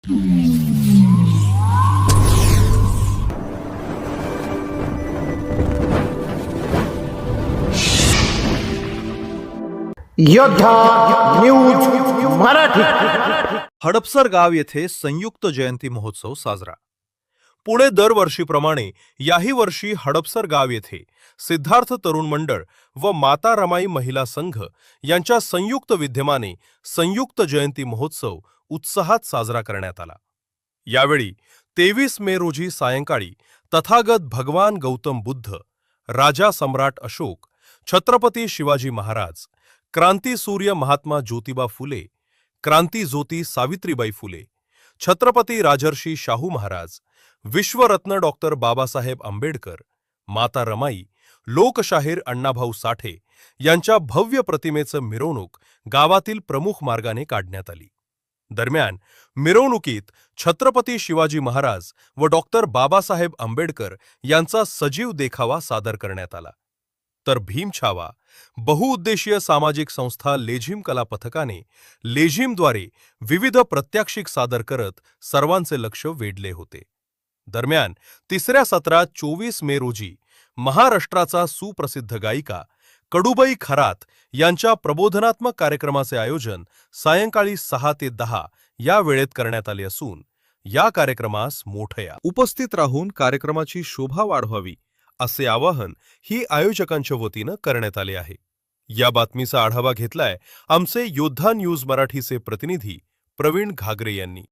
योद्धा न्यूज मराठी. हडपसर गाव येथे संयुक्त जयंती महोत्सव साजरा. पुणे दरवर्षीप्रमाणे याही वर्षी हडपसर गाव येथे सिद्धार्थ तरुण मंडळ व माता रमाई महिला संघ यांच्या संयुक्त विद्यमाने संयुक्त जयंती महोत्सव उत्साहात साजरा करण्यात आला. यावेळी 23 मे रोजी सायंकाळी तथागत भगवान गौतम बुद्ध, राजा सम्राट अशोक, छत्रपती शिवाजी महाराज, क्रांतीसूर्य महात्मा ज्योतिबा फुले, क्रांतीज्योती सावित्रीबाई फुले, छत्रपती राजर्षी शाहू महाराज, विश्वरत्न डॉक्टर बाबासाहेब आंबेडकर, माता रमाई, लोकशाहीर अण्णाभाऊ साठे यांच्या भव्य प्रतिमेचं मिरवणूक गावातील प्रमुख मार्गाने काढण्यात आली. दरम्यान मिरवणुकीत छत्रपती शिवाजी महाराज व डॉक्टर बाबासाहेब आंबेडकर यांचा सजीव देखावा सादर करण्यात आला. तर भीमछावा बहुउद्देशीय सामाजिक संस्था लेझिम कला पथकाने लेझिमद्वारे विविध प्रत्याक्षिक सादर करत सर्वांचे लक्ष वेधले होते. दरम्यान तिसऱ्या सत्रात 24 मे रोजी महाराष्ट्राचा सुप्रसिद्ध गायिका कडूबाई खरात यांच्या प्रबोधनात्मक कार्यक्रमाचे आयोजन सायंकाळी 6 ते 10 या वेळेत करण्यात आले असून या कार्यक्रमास मोठया उपस्थित राहून कार्यक्रमाची शोभा वाढवावी असे आवाहन ही आयोजकांच्या वतीनं करण्यात आले आहे. या बातमीचा आढावा घेतलाय आमचे योद्धा न्यूज मराठीचे प्रतिनिधी प्रवीण घागरे यांनी.